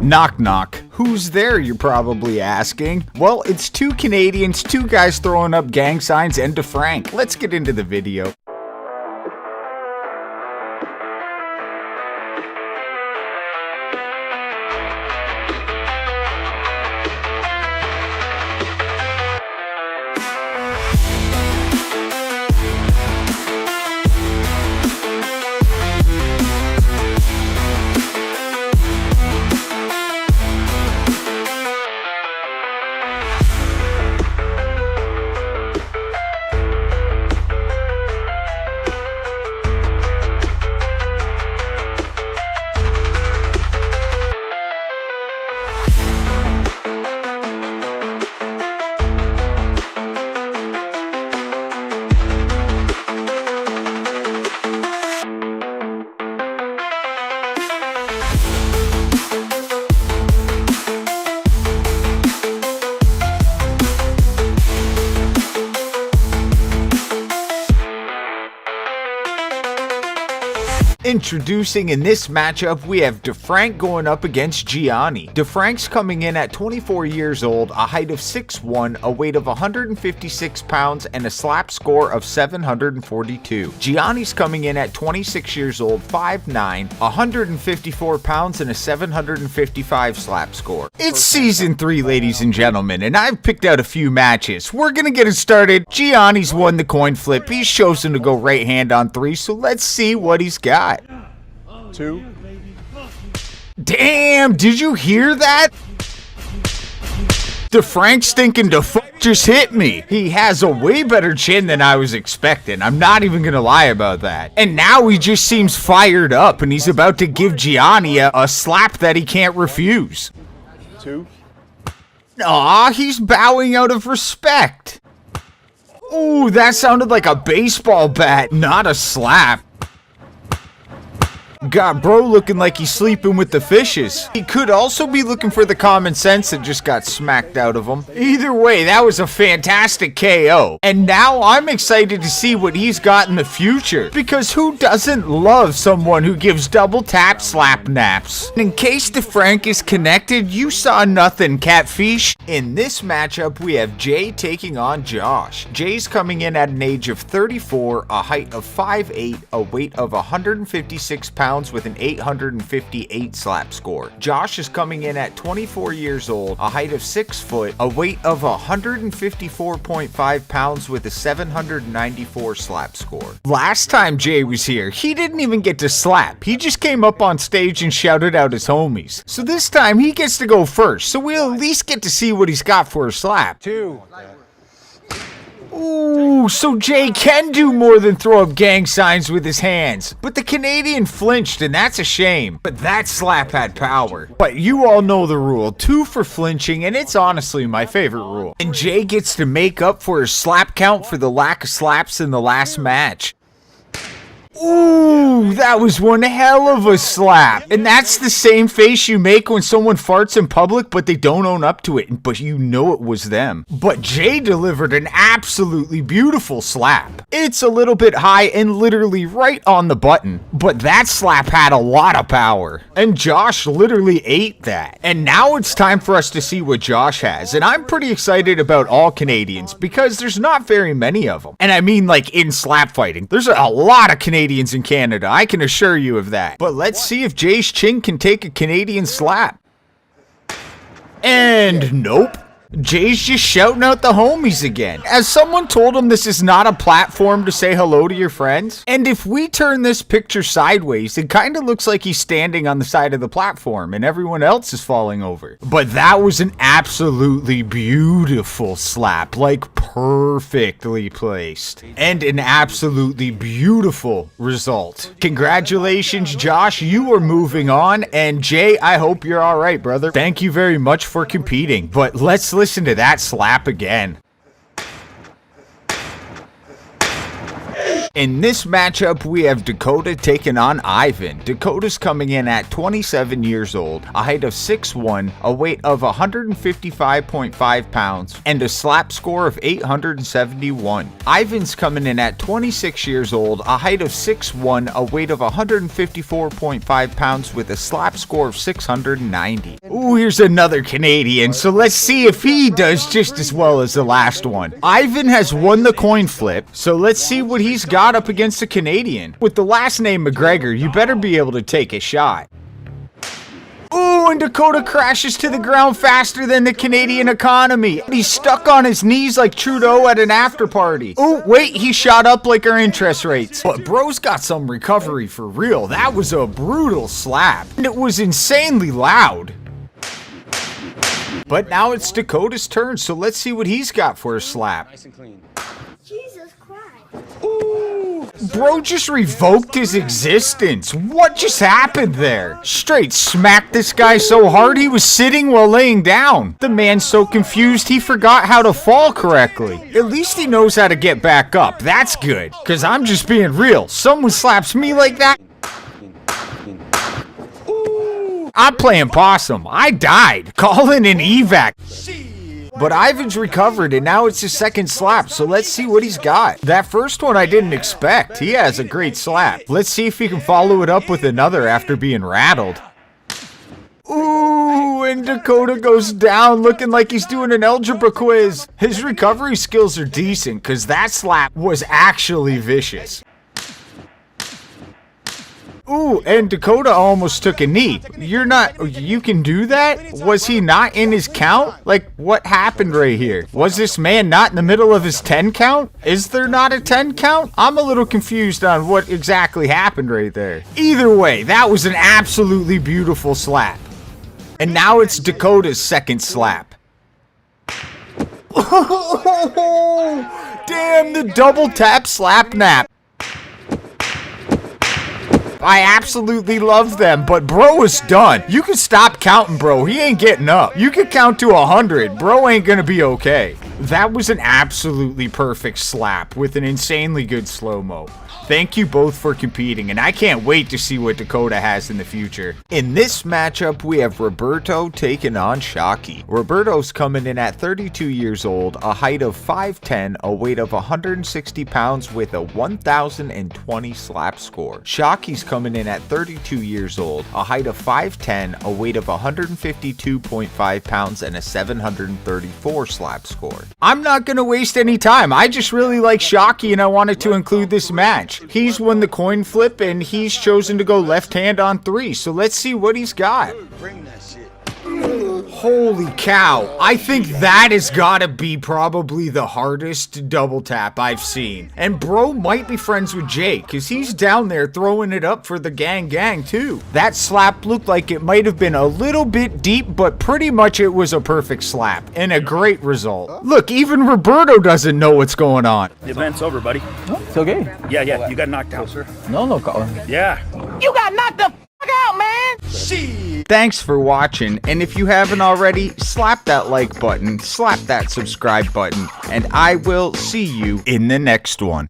Knock knock. Who's there, you're probably asking? Well, it's two Canadians, two guys throwing up gang signs, and DeFrank. Let's get into the video. Introducing in this matchup, we have DeFrank going up against Gianni. DeFrank's coming in at 24 years old, a height of 6'1", a weight of 156 pounds, and a slap score of 742. Gianni's coming in at 26 years old, 5'9", 154 pounds, and a 755 slap score. It's Season 3, ladies and gentlemen, and I've picked out a few matches. We're gonna get it started. Gianni's won the coin flip. He's chosen to go right hand on 3, so let's see what he's got. 2. Damn, did you hear that? DeFrank's thinking just hit me. He has a way better chin than I was expecting. I'm not even gonna lie about that. And now he just seems fired up and he's about to give Gianni a slap that he can't refuse. 2. Aw, he's bowing out of respect. Ooh, that sounded like a baseball bat, not a slap. Got bro looking like he's sleeping with the fishes. He could also be looking for the common sense that just got smacked out of him. Either way, that was a fantastic KO. And now I'm excited to see what he's got in the future. Because who doesn't love someone who gives double tap slap naps? In case DeFrank is connected, you saw nothing, catfish. In this matchup, we have Jay taking on Josh. Jay's coming in at an age of 34, a height of 5'8", a weight of 156 pounds, with an 858 slap score. Josh is coming in at 24 years old, a height of 6 foot, a weight of 154.5 pounds with a 794 slap score. Last time Jay was here, he didn't even get to slap. He just came up on stage and shouted out his homies. So this time he gets to go first, so we'll at least get to see what he's got for a slap. 2. Ooh, so Jay can do more than throw up gang signs with his hands. But the Canadian flinched, and that's a shame. But that slap had power. But you all know the rule. 2 for flinching, and it's honestly my favorite rule. And Jay gets to make up for his slap count for the lack of slaps in the last match. Ooh, that was one hell of a slap. And that's the same face you make when someone farts in public, but they don't own up to it, but you know it was them. But Jay delivered an absolutely beautiful slap. It's a little bit high and literally right on the button, but that slap had a lot of power. And Josh literally ate that. And now it's time for us to see what Josh has. And I'm pretty excited about all Canadians because there's not very many of them. And I mean like in slap fighting. There's a lot of Canadians in Canada, I can assure you of that. But let's see if Jay's chin can take a Canadian slap. And nope. Jay's just shouting out the homies again. As someone told him, this is not a platform to say hello to your friends. And if we turn this picture sideways, it kind of looks like he's standing on the side of the platform and everyone else is falling over. But that was an absolutely beautiful slap, like perfectly placed. And an absolutely beautiful result. Congratulations, Josh, you are moving on. And Jay, I hope you're all right, brother. Thank you very much for competing. But let's listen to that slap again. In this matchup, we have Dakota taking on Ivan. Dakota's coming in at 27 years old, a height of 6'1", a weight of 155.5 pounds, and a slap score of 871. Ivan's coming in at 26 years old, a height of 6'1", a weight of 154.5 pounds with a slap score of 690. Ooh, here's another Canadian, so let's see if he does just as well as the last one. Ivan has won the coin flip, so let's see what he's got up against the Canadian. With the last name McGregor, you better be able to take a shot. Ooh, and Dakota crashes to the ground faster than the Canadian economy. He's stuck on his knees like Trudeau at an after party. Ooh, wait, he shot up like our interest rates. But bro's got some recovery for real. That was a brutal slap, and it was insanely loud. But now it's Dakota's turn, so let's see what he's got for a slap. Nice and clean. Jesus Christ. Ooh, bro just revoked his existence. What just happened there? Straight smacked this guy so hard he was sitting while laying down. The man's so confused he forgot how to fall correctly. At least he knows how to get back up. That's good, because I'm just being real. Someone slaps me like that, I'm playing possum. I died. Calling an evac. But Ivan's recovered, and now it's his second slap, so let's see what he's got. That first one I didn't expect. He has a great slap. Let's see if he can follow it up with another after being rattled. Ooh, and Dakota goes down looking like he's doing an algebra quiz. His recovery skills are decent, because that slap was actually vicious. Ooh, and Dakota almost took a knee. You can do that? Was he not in his count? Like, what happened right here? Was this man not in the middle of his 10 count? Is there not a 10 count? I'm a little confused on what exactly happened right there. Either way, that was an absolutely beautiful slap. And now it's Dakota's second slap. Damn, the double tap slap nap. I absolutely love them, but bro is done. You can stop counting, bro. He ain't getting up. You can count to 100. Bro ain't gonna be okay. That was an absolutely perfect slap with an insanely good slow-mo. Thank you both for competing, and I can't wait to see what Dakota has in the future. In this matchup, we have Roberto taking on Shockey. Roberto's coming in at 32 years old, a height of 5'10", a weight of 160 pounds with a 1,020 slap score. Shockey's coming in at 32 years old, a height of 5'10", a weight of 152.5 pounds and a 734 slap score. I'm not gonna waste any time. I just really like Shockey and I wanted to include this match. He's won the coin flip and he's chosen to go left hand on 3, so let's see what he's got. Bring that shit. Holy cow, I think that has gotta be probably the hardest double tap I've seen. And bro might be friends with Jake, cause he's down there throwing it up for the gang too. That slap looked like it might have been a little bit deep, but pretty much it was a perfect slap and a great result. Look, even Roberto doesn't know what's going on. The event's over, buddy. It's okay. Yeah, you got knocked out, sir. No, Colin. Yeah. You got knocked the fuck out, man. Thanks for watching, and if you haven't already, slap that like button, slap that subscribe button, and I will see you in the next one.